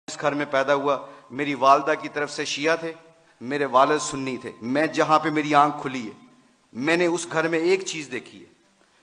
اس گھر میں پیدا ہوا، میری والدہ کی طرف سے شیعہ تھے، میرے والد سنی تھے۔ میں جہاں پہ میری آنکھ کھلی ہے، میں نے اس گھر میں ایک چیز دیکھی ہے،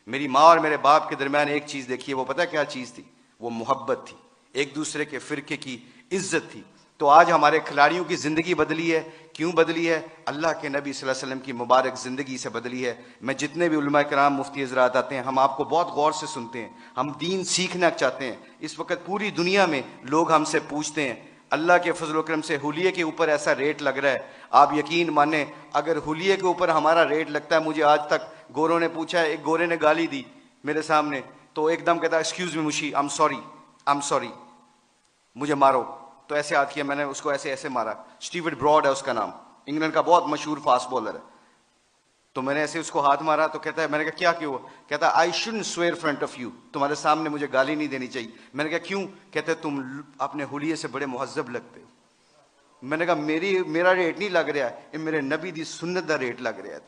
میری ماں اور میرے باپ کے درمیان ایک چیز دیکھی ہے۔ وہ پتہ کیا چیز تھی؟ وہ محبت تھی، ایک دوسرے کے فرقے کی عزت تھی۔ تو آج ہمارے کھلاڑیوں کی زندگی بدلی ہے۔ کیوں بدلی ہے؟ اللہ کے نبی صلی اللہ علیہ وسلم کی مبارک زندگی سے بدلی ہے۔ میں جتنے بھی علماء کرام، مفتی حضرات آتے ہیں، ہم آپ کو بہت غور سے سنتے ہیں، ہم دین سیکھنا چاہتے ہیں۔ اس وقت پوری دنیا میں لوگ ہم سے پوچھتے ہیں، اللہ کے فضل و کرم سے حلیے کے اوپر ایسا ریٹ لگ رہا ہے، آپ یقین مانیں اگر حلیے کے اوپر ہمارا ریٹ لگتا ہے، مجھے آج تک گوروں نے پوچھا ہے، ایک گورے نے گالی دی میرے سامنے تو ایک دم کہتا ایکسکیوز می مشی، آئی ایم سوری، مجھے مارو۔ تو ایسے ہاتھ کیا، میں نے اس کو ایسے ایسے مارا۔ اسٹیورٹ براڈ ہے اس کا نام، انگلینڈ کا بہت مشہور فاسٹ بولر ہے۔ تو میں نے ایسے اس کو ہاتھ مارا تو کہتا ہے، میں نے کہا کیا کیوں؟ کہتا ہے I shouldn't severe front of you, تمہارے سامنے مجھے گالی نہیں دینی چاہیے۔ میں نے کہا کیوں؟ کہتے ہیں تم اپنے حلیے سے بڑے مہذب لگتے ہو۔ میں نے کہا میرا ریٹ نہیں لگ رہا ہے، یہ میرے نبی دی سنت دا ریٹ لگ رہا ہے۔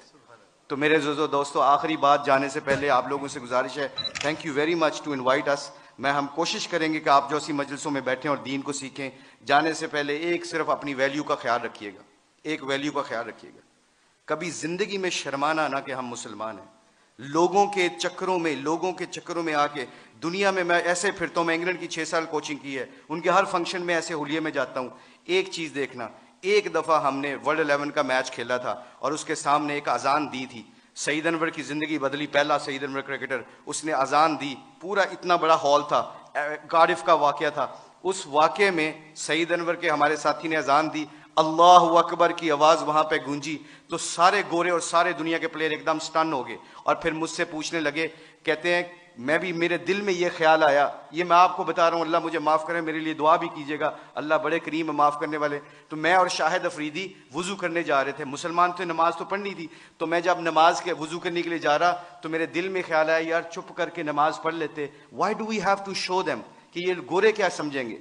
تو میرے عزیزو دوستو، آخری بات جانے سے پہلے آپ لوگوں سے گزارش ہے، thank you very much to invite us. ہم کوشش کریں گے کہ آپ جو اسی مجلسوں میں بیٹھیں اور دین کو سیکھیں۔ جانے سے پہلے ایک صرف اپنی ویلیو کا خیال رکھیے گا، ایک ویلیو کا خیال رکھیے گا، کبھی زندگی میں شرمانا نہ کہ ہم مسلمان ہیں۔ لوگوں کے چکروں میں آ کے دنیا میں ایسے پھرتا ہوں، میں انگلینڈ کی 6 سال کوچنگ کی ہے، ان کے ہر فنکشن میں ایسے حلیے میں جاتا ہوں۔ ایک چیز دیکھنا، ایک دفعہ ہم نے ورلڈ 11 کا میچ کھیلا تھا اور اس کے سامنے ایک اذان دی تھی۔ سعید انور کی زندگی بدلی، پہلا سعید انور کرکٹر، اس نے اذان دی، پورا اتنا بڑا ہال تھا، کارڈف کا واقعہ تھا۔ اس واقعے میں سعید انور کے ہمارے ساتھی نے اذان دی، اللہ اکبر کی آواز وہاں پہ گونجی تو سارے گورے اور سارے دنیا کے پلیئر ایک دم سٹن ہو گئے اور پھر مجھ سے پوچھنے لگے، کہتے ہیں میرے دل میں یہ خیال آیا، یہ میں آپ کو بتا رہا ہوں، اللہ مجھے معاف کرے، میرے لیے دعا بھی کیجیے گا، اللہ بڑے کریم ہے معاف کرنے والے۔ تو میں اور شاہد افریدی وضو کرنے جا رہے تھے، مسلمان تھے، نماز تو پڑھنی تھی۔ تو میں جب نماز کے وضو کرنے کے لیے جا رہا تو میرے دل میں خیال آیا، یار چپ کر کے نماز پڑھ لیتے، why do we have to show them, کہ یہ گورے کیا سمجھیں گے۔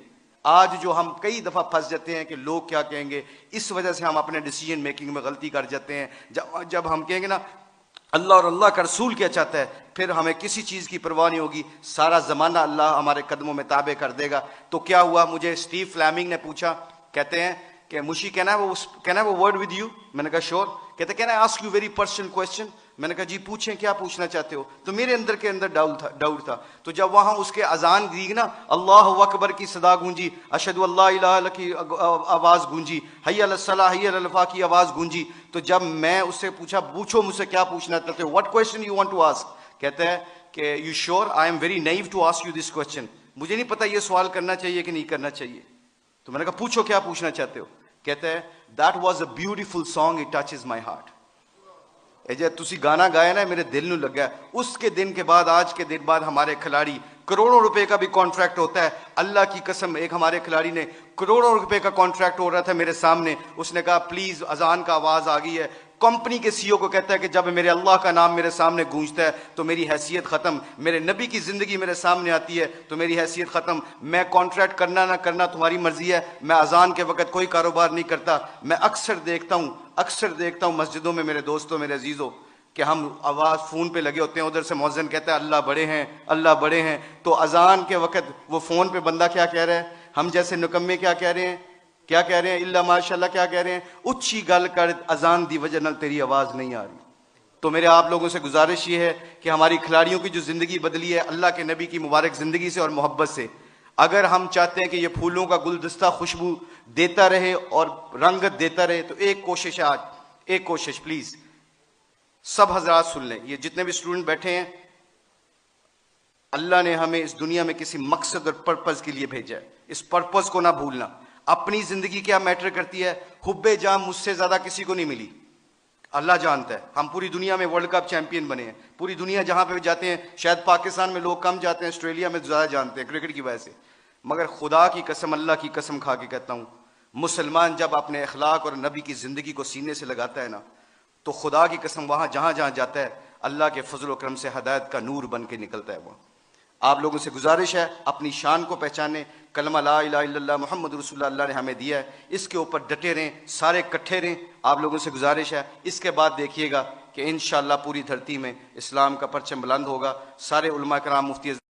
آج جو ہم کئی دفعہ پھنس جاتے ہیں کہ لوگ کیا کہیں گے، اس وجہ سے ہم اپنے ڈیسیجن میکنگ میں غلطی کر جاتے ہیں۔ جب ہم کہیں گے نا اللہ اور اللہ کا رسول کیا چاہتا ہے، پھر ہمیں کسی چیز کی پرواہ نہیں ہوگی، سارا زمانہ اللہ ہمارے قدموں میں تابع کر دے گا۔ تو کیا ہوا، مجھے اسٹیو فلیمنگ نے پوچھا، کہتے ہیں کہ مشی کہنا ہے وہ ورڈ ود یو؟ میں نے کہا شور۔ کہتے can I ask you very personal question? میں نے کہا جی پوچھیں، کیا پوچھنا چاہتے ہو؟ تو میرے اندر کے اندر ڈاؤٹ تھا۔ تو جب وہاں اس کے اذان دی نا، اللہ اکبر کی صدا گونجی، اشہد اللہ الہ الا اللہ کی آواز گونجی، حی علی الصلاۃ حی علی الفلاح کی آواز گونجی، تو جب میں اس سے پوچھو مجھ سے کیا پوچھنا چاہتے ہو، what question you want to ask? کہتا ہے کہ you sure I am very new to ask you this question, مجھے نہیں پتا یہ سوال کرنا چاہیے کہ نہیں کرنا چاہیے۔ تو میں نے کہا پوچھو کیا پوچھنا چاہتے ہو؟ کہتا ہے that was a beautiful song, it touches my heart. جی تسی گانا گایا نا، میرے دل نو لگا۔ اس کے دن کے بعد، آج کے دن بعد ہمارے کھلاڑی کروڑوں روپے کا بھی کانٹریکٹ ہوتا ہے، اللہ کی قسم۔ ایک ہمارے کھلاڑی نے کروڑوں روپے کا کانٹریکٹ ہو رہا تھا میرے سامنے، اس نے کہا پلیز اذان کا آواز آ گئی ہے۔ کمپنی کے سی او کو کہتا ہے کہ جب میرے اللہ کا نام میرے سامنے گونجتا ہے تو میری حیثیت ختم، میرے نبی کی زندگی میرے سامنے آتی ہے تو میری حیثیت ختم۔ میں کانٹریکٹ کرنا نہ کرنا تمہاری مرضی ہے، میں اذان کے وقت کوئی کاروبار نہیں کرتا۔ میں اکثر دیکھتا ہوں مسجدوں میں میرے دوستوں، میرے عزیزوں، کہ ہم آواز فون پہ لگے ہوتے ہیں، ادھر سے مؤذن کہتا ہے اللہ بڑے ہیں، اللہ بڑے ہیں، تو اذان کے وقت وہ فون پہ بندہ کیا کہہ رہا ہے، ہم جیسے نکمے کیا کہہ رہے ہیں، اللہ ماشاء اللہ کیا کہہ رہے ہیں، اچھی گل کر اذان دی وجہ نال تیری آواز نہیں آ رہی۔ تو میرے آپ لوگوں سے گزارش یہ ہے کہ ہماری کھلاڑیوں کی جو زندگی بدلی ہے اللہ کے نبی کی مبارک زندگی سے اور محبت سے، اگر ہم چاہتے ہیں کہ یہ پھولوں کا گلدستہ خوشبو دیتا رہے اور رنگت دیتا رہے، تو ایک کوشش ہے، آج ایک کوشش پلیز سب حضرات سن لیں، یہ جتنے بھی اسٹوڈنٹ بیٹھے ہیں، اللہ نے ہمیں اس دنیا میں کسی مقصد اور پرپز کے لیے بھیجا ہے، اس پرپز کو نہ بھولنا۔ اپنی زندگی کیا میٹر کرتی ہے؟ حب جاں مجھ سے زیادہ کسی کو نہیں ملی، اللہ جانتا ہے۔ ہم پوری دنیا میں ورلڈ کپ چیمپئن بنے ہیں، پوری دنیا جہاں پہ جاتے ہیں، شاید پاکستان میں لوگ کم جاتے ہیں، آسٹریلیا میں زیادہ جانتے ہیں کرکٹ کی وجہ سے، مگر خدا کی قسم، اللہ کی قسم کھا کے کہتا ہوں، مسلمان جب اپنے اخلاق اور نبی کی زندگی کو سینے سے لگاتا ہے نا، تو خدا کی قسم وہاں جہاں جاتا ہے اللہ کے فضل و کرم سے ہدایت کا نور بن کے نکلتا ہے۔ وہ آپ لوگوں سے گزارش ہے، اپنی شان کو پہچانے، کلمہ لا الہ الا اللہ محمد رسول اللہ نے ہمیں دیا ہے، اس کے اوپر ڈٹے رہیں، سارے اکٹھے رہیں۔ آپ لوگوں سے گزارش ہے، اس کے بعد دیکھیے گا کہ انشاءاللہ پوری دھرتی میں اسلام کا پرچم بلند ہوگا۔ سارے علماء کرام، مفتی